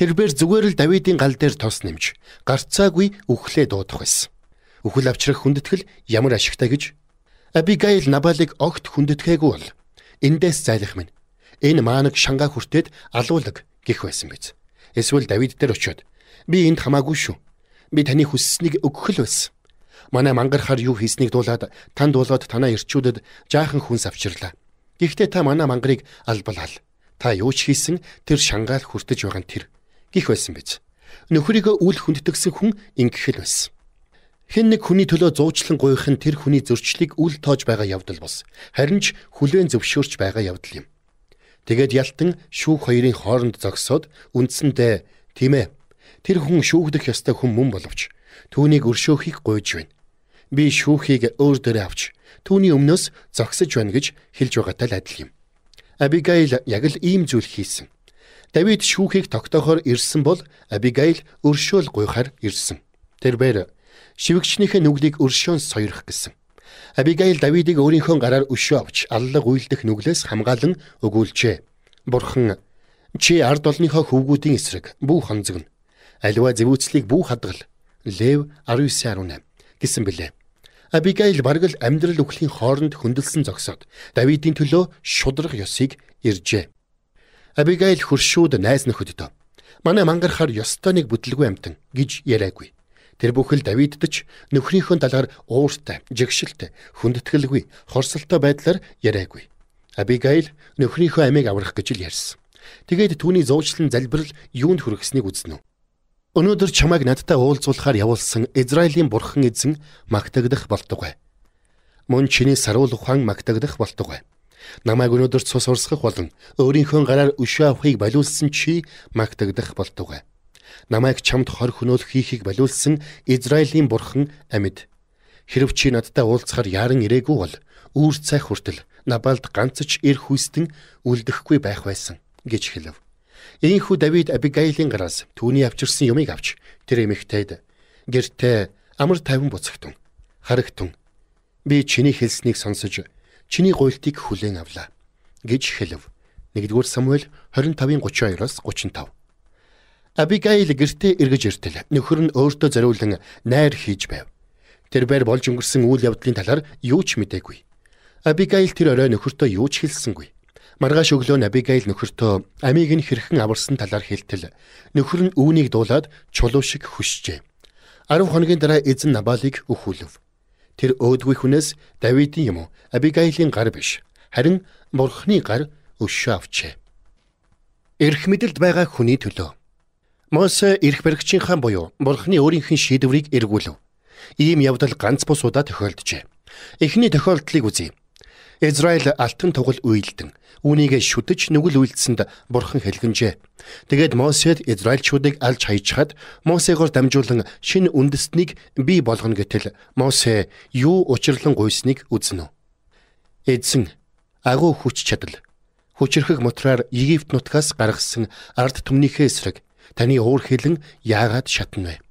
Тэрбээр зүгээр л Давидын гал дээр тос нэмж гарцаагүй үхлээ дуудах байсан. Үхэл авчрах хүндэтгэл ямар ашигтай гэж Абигаил Набалыг огт хүндэтгээгүй бол эндээс зайлах минь энэ маанаг шангаа хүртээд алуулаг гэх байсан биз. Эсвэл Давид дээр очиод би энд хамаагүй шүү. Би таны хүсснийг өгөх л байсан. Манай мангарахаар юу хийснийг дуулаад танд болоод танаа ирчүүдэд жаахан хүнс авчирлаа. Гэхдээ та манай мангарыг албалал. Та юу ч хийсэн тэр шангаал хүртэж байгаа нь тэр гих байсан биз. Нөхрийгөө үл хүндэтгсэн хүн ингэх л байсан. Хэн нэг хүний төлөө зуучлан гуйх нь тэр хүний зөрчлийг үл тоож байгаа явдал бос. Харин ч хүлээн зөвшөөрч байгаа явдал юм. Тэгээд ялтан шүүх хоёрын хооронд зогсоод үндсэндээ тийм ээ. Тэр хүн шүүгдэх ёстой хүн мөн боловч түүнийг өршөөхийг гуйж байна. Би шүүхийг өөр дээрээ авч түүний өмнөөс зогсож байна гэж хэлж байгаатай л адил юм. Абигаил яг л ийм зүйл хийсэн. Давид шүүхийг тогтоохоор ирсэн бол Абигаил өршөөл гуйхаар ирсэн. Тэрбээр шивгчнийхээ нүглийг өршөөнс сойрох гэсэн. Абигаил Давидыг өөрийнхөө гараар өшөө авч аллаг уйлдах нүглээс хамгаалan өгүүлжээ. Бурхан чи ард олныхоо хөвгүүдийн эсрэг бүү хонзогно. Аливаа зэвүүцлийг бүү хадгал. Лев 19:18 гэсэн билээ. Абигаил бараг л амьдрал үхлийн хооронд хөндлөсөн зогсоод Давидын төлөө шудраг ёсыг иржээ. Абигаил хөршүүд найз нөхөддөө манай мангарахаар ёстой нэг бүтлгүй амтан гэж яриаггүй. Тэр бүхэл Давидд ч нөхрийнхөө талаар ууртай, жигшилтэй, хүндэтгэлгүй, хорсолтой байдлаар яриаггүй. Абигаил нөхрийнхөө амийг аврах гэж л ярьсан. Тэгээд түүний зуучлан залбирал юунд хүргэснийг үзнэ. Өнөөдөр чамайг надтай уулзуулахаар явуулсан Израилийн Бурхан эзэн магтагдах болтугай. Мөн чиний саруул ухаан магтагдах болтугай. Намайг өнөөдөр цус урсгах болон өөрийнхөө гараар өшөө авахыг болиулсан чи магтагдах болтугай. Намайг чамд хор хөнөөлөх хийхийг болиулсан Израилийн Бурхан амьд. Хэрв чи надтай уулзахаар яаран ирээгүй бол үүр цай хүртэл Набалд ганц ч эр хүстэн үлдэхгүй байх байсан гэж хэлв. Ийхүү Давид Абигайлын гараас түүний авчирсан юмыг авч тэр эмэгтэйд гэртээ амар тайван буцагтун. Харагтун. Би чиний хэлснийг сонсож чиний гуйлтыг хүлээн авлаа гэж хэлв. 1-р Самуэль 25:32-оос 35. Абигаил гэртээ эргэж иртэл нөхөр нь өөртөө зориулан найр хийж байв. Тэрбээр болж өнгөрсөн үйл явдлын талаар юу ч мэдээгүй. Абигаил тэр орой нөхөртөө юу ч хэлсэнгүй. Маргааш өглөө нь Абигаил нөхөртөө амийг нь хэрхэн аварсан талаар хэлтэл нөхөр нь үүнийг дуулаад чулуу шиг хөшжээ. 10 хоногийн дараа эзэн Набалыг өхүүлв. Тэр өөдгүй хүнээс Давидын юм уу Абигайлын гар биш, харин Бурханы гар өшөө авчээ. Эрх мэдэлд байгаа хүний төлөө Мосе эрх баригчийнхаа буюу Бурханы өөрийнх нь шийдвэрийг эргүүлв. Ийм явдал ганц бус удаа тохиолджээ. Эхний тохиолдлыг үзье. Израиль алтан тугал уйлдэн үүнийг шүтэж нүгэл үйлдсэнд Бурхан хэлгэнжээ. Тэгээд Мосед Израильчуудыг алж хаяжхад Мосегоор дамжуулан шинэ үндэстнийг бий болгоно гэтэл Мосе юу учирлан гуйсныг үзнэ. Эзэн агуу хүч чадал хүчрхэг мотраар Египт нутгаас гаргасан ард түмнийхээ эсрэг таны уур хилэн яагаад шатна вэ?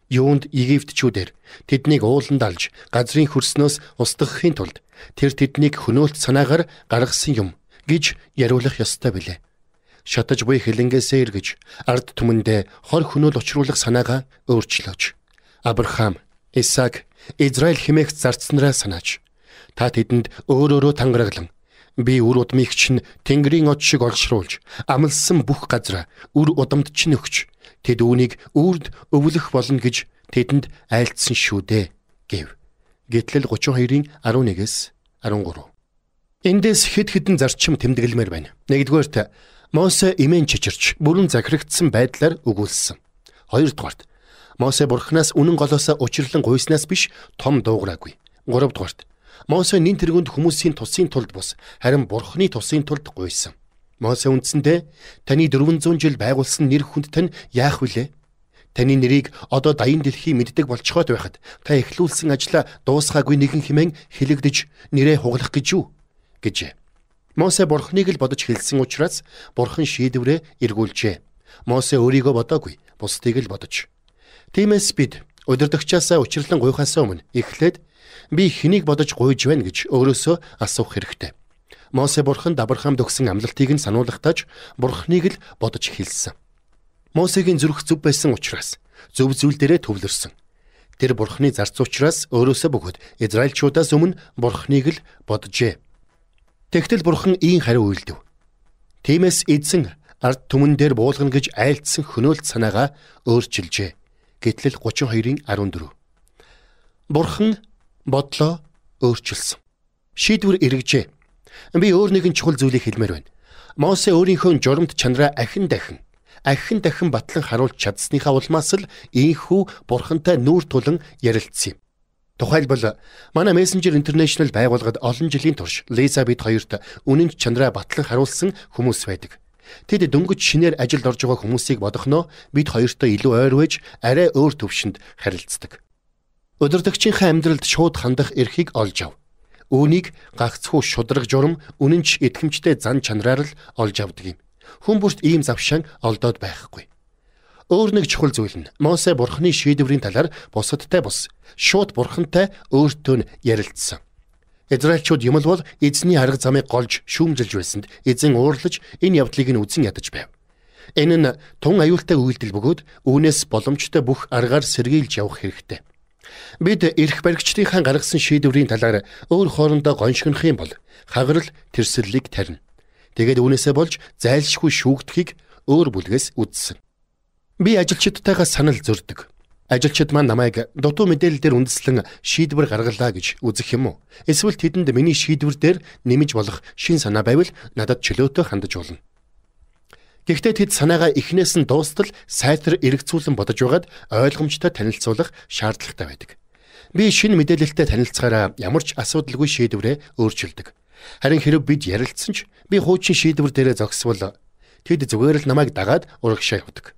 Юунд Египтчүүдээр тэднийг ууланд алж газрын хөрснөөс устгахын тулд тэр тэднийг хөнөөлт санаагаар гаргасан юм гэж яриулах ёстой билээ. Шатаж буй хилэнгээсээ эргэж ард түмэндээ хор хөнөөл учруулах санаагаа өөрчлөөч. Авраам, Исаак, Израиль хэмээх зарцнараа санаач. Та тэдэнд өөрөөрөө тангараглан би үр удмыг чинь Тэнгэрийн од шиг олшруулж амлсан бүх газраа үр удамд чинь өгч тэд үүнийг үрд өвлөх болно гэж тэдэнд айлдсан шүү дээ гэв. Гэтлэл 32:11-13. Эндээс хэд хэдэн зарчим тэмдэглэмээр байна. 1-р Мосе имэн чичирч бүрэн захирагдсан байдлаар өгүүлсэн. 2-р Мосе Бурханаас үнэн голоосоо учирлан гуйснаас биш том дуугараагүй. 3-р Мосе нин тэргүнд хүмүүсийн тусын тулд бус харин Бурхны тусын тулд гуйсан. Мосе үндсэндээ таны 400 жил байгуулсан нэр хүнд тань яах вүлээ? Таны нэрийг одоо даян дэлхий мэддэг болчиход байхад та эхлүүлсэн ажлаа дуусгаагүй нэгэн хэмээн хилэгдэж нэрээ хугалах гэж юу? Гэжээ. Мосе Бурхныг л бодож хэлсэн учраас Бурхан шийдвэрээ эргүүлжээ. Мосе өөрийгөө бодоогүй, бусдыг л бодож. Тиймээс бид удирдагчаасаа учирлан гуйхаасаа өмнө эхлээд би хэнийг бодож гуйж байна гэж өөрөөсөө асуух хэрэгтэй. Мосе Бурханд Авраамд өгсөн амлалтыг нь сануулгахдаа Бурхныг л бодож хэлсэн. Мосегийн зүрх зөв байсан учраас зөв зүйл дээрээ төвлөрсөн. Тэр Бурхны зарц учраас өөрөөсөө бөгөөд Израильчуудаас өмнө Бурхныг л боджээ. Тэгтэл Бурхан ийм хариу үйлдэв. Тиймээс эзэн ард түмэн дээр буулгана гэж айлдсан хөнөөлт санаагаа өөрчилжээ. Гэтэл 32:14. Бурхан бодлоо өөрчилсөн. Шийдвэр эргэжээ. Би өөр нэгэн чухал зүйлийг хэлмээр байна. Мосе өөрийнхөө журамт чанараа ахин дахин батлан харуулж чадсныхаа улмаас л ийхүү Бурхантай нүүр тулан ярилцсан юм. Тухайлбал манай Messenger International байгууллагад олон жилийн турш Лиза бид хоёрт үнэн чанараа батлан харуулсан хүмүүс байдаг. Тэд дөнгөж шинээр ажилд орж байгаа хүмүүсийг бодохноо бид хоёртой илүү ойр байж арай өөр төвшөнд харилцдаг. Удирдагчийнхаа амьдралд шууд хандах эрхийг олж ав. Үүнийг гагцхүү шудраг журам үнэнч итгэмжтэй зан чанараар л олж авдаг юм. Хүн бүрт ийм завшаан олдоод байхгүй. Өөр нэг чухал зүйл нь Мосе Бурхны шийдвэрийн талаар бусадтай бус шууд Бурхантай өөртөө нь ярилцсан. Израильчууд юм л бол эзний арга замыг голж шүүмжилж байсанд эзэн уурлаж энэ явдлыг нь үзэн ядаж байв. Энэ нь тун аюултай үйлдэл бөгөөд үүнээс боломжтой бүх аргаар сэргийлж явах хэрэгтэй. Бид эрх баригчдынхаа гаргасан шийдвэрийн талаар өөр хоорондоо гоншгонох юм бол хагарал тэрсэллийг тарина. Тэгээд үүнээсээ болж зайлшгүй шүүгдэхийг өөр бүлгээс үзсэн. Би ажилчидтайгаа санал зөрдөг. Ажилчид маань намайг дутуу мэдээлэл дээр үндэслэн шийдвэр гаргалаа гэж үзэх юм уу? Эсвэл тэдэнд миний шийдвэр дээр нэмж болох шин санаа байвал надад чөлөөтэй хандаж болно. Гэхдээ тэд санаагаа эхнээс нь дуустал сайтар эргэцүүлэн бодож байгаад ойлгомжтой танилцуулах шаардлагатай байдаг. Би шинэ мэдээлэлтэй танилцахаараа ямар ч асуудалгүй шийдвэрээ өөрчилдөг. Харин хэрэв бид ярилцсан ч би хуучин шийдвэр дээрээ зогсвол тэд зүгээр л намайг дагаад урагшаа явдаг.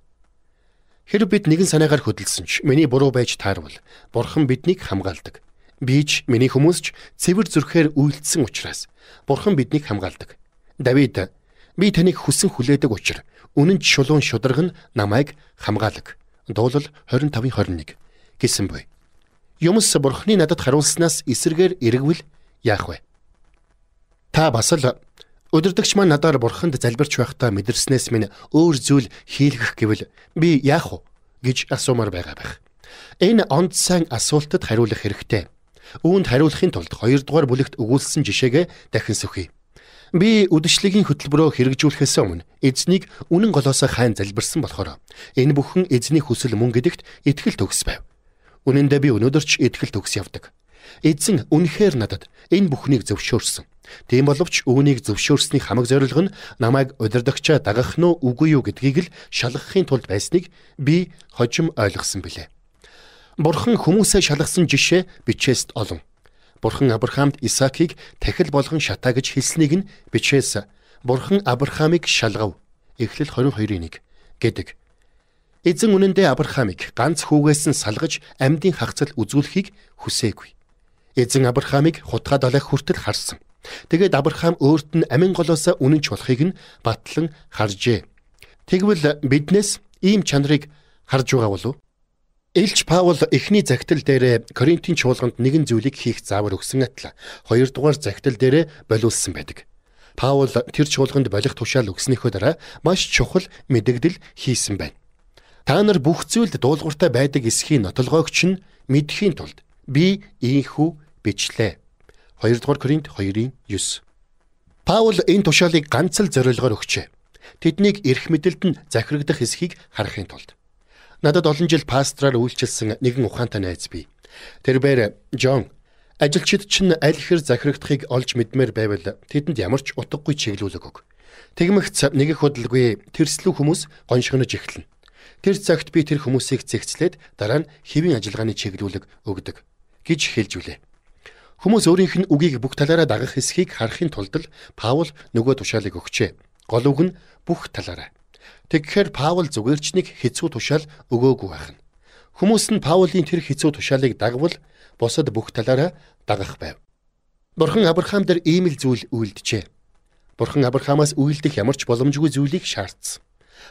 Хэрэв бид нэгэн санаагаар хөдөлсөн ч миний буруу байж таарвал Бурхан биднийг хамгаалдаг. Би ч миний хүмүүс ч цэвэр зүрхээр үйлдсэн учраас Бурхан биднийг хамгаалдаг. Давид би таныг хүсэн хүлээдэг учраас үнэнч шулуун шударга нь намайг хамгаалаг. Дуулал 25:21 гэсэн буй. Юмс Бурханы надад харуулснаас эсэргээр эргвэл яах вэ? Та бас л удирдагч маань надаар Бурханд залбирч байхдаа мэдэрснээс минь өөр зүйл хийлгэх гэвэл би яах вэ гэж асуумаар байгаа байх. Энэ онд сайн асуултад хариулах хэрэгтэй. Үүнд хариулахын тулд 2 дугаар бүлэгт өгүүлсэн жишээгээ дахин сөхье. Би үдшилгийн хөтөлбөрөөр хэрэгжүүлэхээс өмнө эзнийг үнэн голоосоо хайн залбирсан болохоор энэ бүхэн эзний хүсэл мөн гэдэгт итгэл төгс байв. Үнэндээ би өнөөдөр ч итгэл төгс явдаг. Эзэн үнэхээр надад энэ бүхнийг зөвшөөрсөн. Тийм боловч үүнийг зөвшөөрсний хамаг зорилго нь намайг удирдагчаа дагах нь үгүй юу гэдгийг л шалгахын тулд байсныг би хожим ойлгосон билээ. Бурхан хүмүүсээ шалгасан жишээ бичээст олон. Бурхан Авраамд Исаакийг тахил болгон шатаа гэж хэлснийг нь бичээс Бурхан Авраамыг шалгав. Эхлэл 22:1 гэдэг. Эзэн үнэндээ Авраамыг ганц хүүгээс нь салгаж амьдын хагцал үзүүлэхийг хүсээгүй. Эзэн Авраамыг хутгаа далайх хүртэл харсан. Тэгээд Авраам өөрт нь амин голоосоо үнэнч болохыг нь батлан харжээ. Тэгвэл биднээс ийм чанарыг харж байгаа болов? Илч Паул эхний захидал дээр Коринтын чуулганд нэгэн зүйлийг хийх заавар өгсөн атла 2 дугаар захидал дээр болиулсан байдаг. Паул тэр чуулганд болох тушаал өгснөөхөө дараа маш чухал мэдэгдэл хийсэн байна. Та нар бүх зүйлд дуулууртай байдаг эсхийн нотолгоогч нь мэдхийн тулд би ийхүү бичлээ. 2 дугаар Коринт 2:9. Паул энэ тушаалыг ганц л зорилгоор өгчээ. Тэднийг эрх мэдэлд нь захирагдах эсхийг харахын тулд. Надад олон жил пастраар үйлчилсэн нэгэн ухаантай найз бий. Тэрээр Жон ажилчид чинь аль хэр захирагдахыг олж мэдмээр байвал тэдэнд ямар ч утгагүй чиглүүлэг өг. Тэгмэгц нэг их хөдөлгүй тэрслүү хүмүүс гоншгонож эхэлнэ. Тэр цагт би тэр хүмүүсийг зэгцлээд дараа нь хэвийн ажиллагааны чиглүүлэг өгдөг гэж хэлж үлээ. Хүмүүс өөрийнх нь үгийг бүх талаараа дагах эсхийг харахын тулд л Паул нөгөө тушаалыг өгчээ. Гол үг нь бүх талаараа. Тэгэхээр Паул зүгээр ч нэг хэцүү тушаал өгөөгүй байх нь. Хүмүүс нь Паулийн тэр хэцүү тушаалыг дагвал бусад бүх талаараа дагах байв. Бурхан Авраам дээр ийм л зүйл үйлджээ. Бурхан Авраамаас үйлдэх ямар ч боломжгүй зүйлийг шаардсан.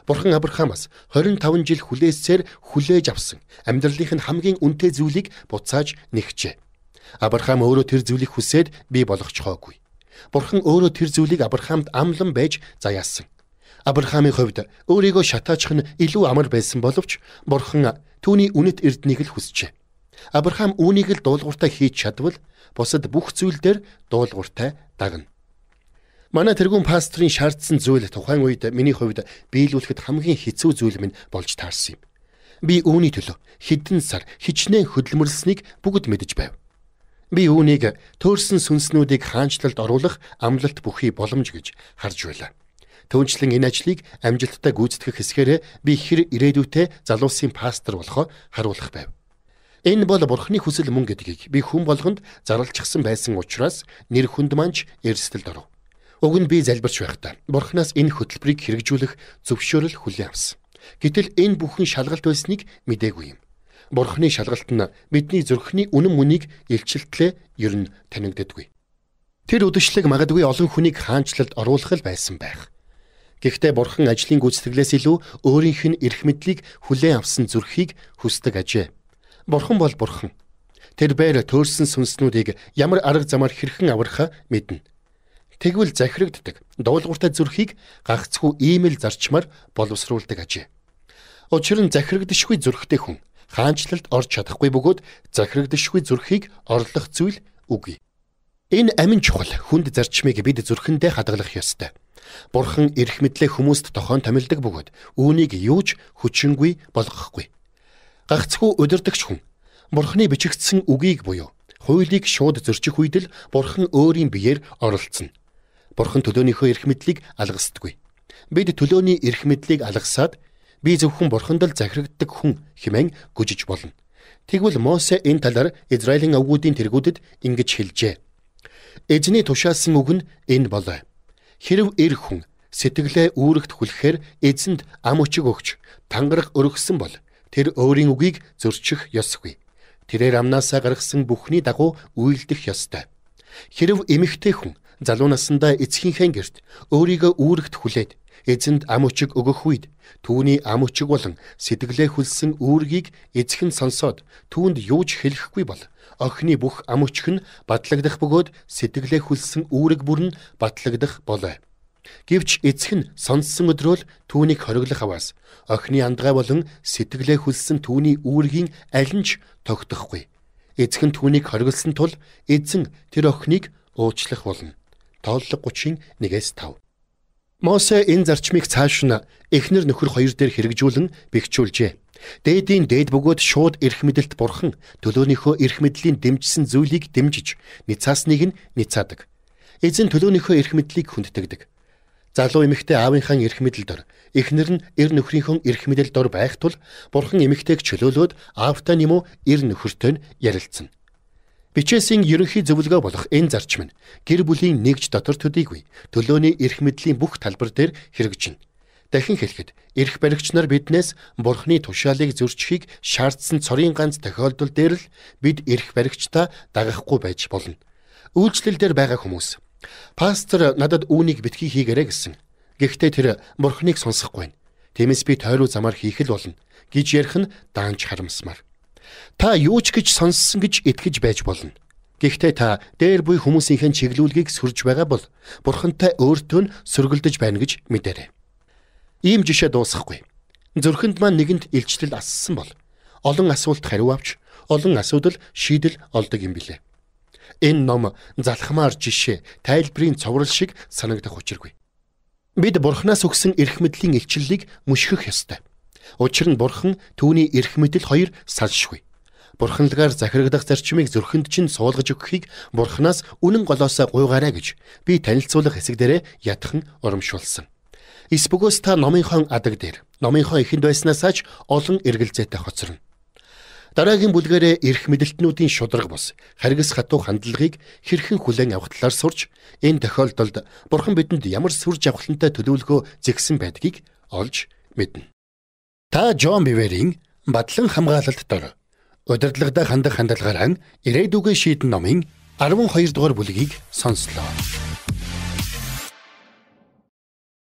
Бурхан Авраамаас 25 жил хүлээсээр хүлээж авсан амьдралынх нь хамгийн үнэтэй зүйлийг буцааж нэгчээ. Авраам өөрөө тэр зүйлийг хүсээд бий болгочихоогүй. Бурхан өөрөө тэр зүйлийг Авраамд амлан байж заяасан. Авраамын хувьд өөрийгөө шатаачих нь илүү амар байсан боловч Бурхан түүний үнэт эрднийг л хүсжээ. Авраам үүнийг л дуулууртай хийж чадвал бусад бүх зүйл дээр дуулууртай дагна. Манай тэргүүн пастрын шаардсан зүйл тухайн үед миний хувьд биелүүлэхэд хамгийн хэцүү зүйл минь болж таарсан юм. Би үүний төлөө хэдэн сар хичнээн хөдөлмөрлсөнийг бүгд мэдэж байв. Би үүнийг төөрсөн сүнснүүдийг хаанчлалд оруулах амлалт бүхий боломж гэж харж байлаа. Түүнчлэн энэ ажлыг амжилттай гүйцэтгэх хэсгээрээ би хэр ирээдүйтэй залуусын пастор болохоо харуулах байв. Энэ бол Бурхны хүсэл мөн гэдгийг би хүн болгонд зарлчихсан байсан учраас нэр хүнд манч эрсдэлд оров. Уг нь би залбирч байхдаа Бурханаас энэ хөтөлбөрийг хэрэгжүүлэх зөвшөөрөл хүлээн авсан. Гэтэл энэ бүхэн шалгалт байсныг мэдээгүй юм. Бурхны шалгалт нь бидний зүрхний үнэн мөнийг илчилтлээ ер нь танигддаггүй. Тэр үдэшлэг магадгүй олон хүнийг хаанчлалд оруулах л байсан байх. Гэхдээ Бурхан ажлын гүйцэтгэлээс илүү өөрийнх нь эрх мэдлийг хүлээн авсан зүрхийг хүсдэг ажээ. Бурхан бол Бурхан. Тэр бээр төөрсөн сүнснүүдийг ямар арга замаар хэрхэн аврахаа мэднэ. Тэгвэл захирагддаг дуулууртай зүрхийг гагцхүү ийм л зарчмаар боловсруулдаг ажээ. Учир нь захирагдшгүй зүрхтэй хүн хаанчлалд орж чадахгүй бөгөөд захирагдшгүй зүрхийг орлох зүйл үгүй. Энэ амин чухал хүнд зарчмыг бид зүрхэндээ хадгалах ёстой. Бурхан эрх мэдлээ хүмүүст тохон томилдог бөгөөд үүнийг юуж хүчингүй болгохгүй. Гагцхүү удирдагч хүн Бурханы бичигдсэн үгийг буюу хуулийг шууд зөрчих үед л Бурхан өөрийн биеэр оролцсон. Бурхан төлөөнийхөө эрх мэдлийг алгасдаггүй. Бид төлөөний эрх мэдлийг алгасаад би зөвхөн Бурханд л захирагддаг хүн хэмээн гүжиж болно. Тэгвэл Мосе энэ талаар Израилийн овгуудын тэргүүдэд ингэж хэлжээ. Эзний тушаалсан үг нь энэ болоо. Хэрв эр хүн сэтгэлээ үүрэгт хүлэхээр эзэнд ам өчиг өгч тангараг өргөсөн бол тэр өөрийн үгийг зөрчих ёсгүй. Тэрээр амнаасаа гаргасан бүхний дагуу үйлдэх ёстой. Хэрв эмэгтэй хүн залуу наснда эцгийнхээ гэрт өөрийгөө үүрэгт хүлээд эзэнд ам өчиг өгөх үед түүний ам өчиг болон сэтгэлээ хүлсэн үүргийг эзэх нь сонсоод түүнд юуж хэлэхгүй бол охины бүх ам өчиг нь батлагдах бөгөөд сэтгэлээ хүлсэн үүрэг бүр нь батлагдах болоо. Гэвч эзэх нь сонссон өдрөөл түүнийг хориглох аваас охины андгай болон сэтгэлээ хүлсэн түүний үүргийн аль нь ч тогтохгүй. Эзэх нь түүнийг хориглосон тул эзэн тэр охиныг уучлах болно. Тооллого 31:5. Мосе энэ зарчмыг цааш нь эхнэр нөхөр хоёр дээр хэрэгжүүлэн бэхжүүлжээ. Дээдийн дээд бөгөөд шууд эрх мэдэлт Бурхан төлөөнийхөө эрх мэдлийн дэмжсэн зүйлийг дэмжиж, ницаасныг нь ницаадаг. Эзэн төлөөнийхөө эрх мэдлийг хүндэтгдэг. Залуу эмэгтэй аавынхаа эрх мэдэл дор, эхнэр нь эр нөхрийнхөө эрх мэдэл дор байх тул Бурхан эмэгтэйг чөлөөлөөд аавтай нэмүү эр нөхөртэй нь ярилцсан. Бичээсийн ерөнхий зөвлөгөө болох энэ зарчим нь гэр бүлийн нэгж дотор төдийгүй төлөөний эрх мэдлийн бүх талбар дээр хэрэгжинэ. Дахин хэлэхэд эрх баригч нар биднээс Бурханы тушаалыг зөрчихийг шаардсан цорын ганц тохиолдол дээр л бид эрх баригчдаа дагахгүй байж болно. Үйлчлэл дээр байгаа хүмүүс пастор надад үүнийг битгий хийгээрэй гэсэн. Гэхдээ тэр Бурханыг сонсохгүй. Тиймээс би тойруу замаар хийх л болно гэж ярих нь даанч харамсмаар. Та юу ч гэж сонссон гэж итгэж байж болно. Гэхдээ та дээр буй хүмүүсийн чиглүүлгийг сүрж байгаа бол Бурхантай өөртөө нь сөргөлдөж байна гэж мэдээрэй. Ийм жишээ дуусахгүй. Зүрхэнд маань нэгэнд илчлэл ассан бол олон асуулт хариу авч олон асуудал шийдэл олдог юм билээ. Энэ ном залхмаар жишээ, тайлбарын цоврал шиг санагдах учиргүй. Бид Бурханаас өгсөн эрх мэдлийн илчлэлийг мөшгөх ёстой. Учир нь Бурхан түүний эрх мэдэл хоёр салшгүй. Бурханлагаар захирагдах зарчмыг зүрхэнд чинь суулгаж өгөхийг Бурханаас үнэн голоосоо гуйгаарай гэж би танилцуулах хэсэг дээрээ ятхан урамшуулсан. Эсбөгөөс та номынхон адаг дээр, номынхон эхэнд байснаасаач олон эргэлзээтэй хоцорно. Дараагийн бүлгээрээ эрх мэдэлтнүүдийн шударга бус харгас хатуу хандлагыг хэрхэн хүлээн авах талаар сурч, энэ тохиолдолд Бурхан бидэнд ямар сүр жавхлантай төлөвлөгөө зэгсэн байдгийг олж мэднэ. Та Джон Биверийн Бадлан хамгаалалт дор удирдлагатай хандах хандлагаараа ирээдүгөө шийдэн номын 12 дугаар бүлгийг сонслоо.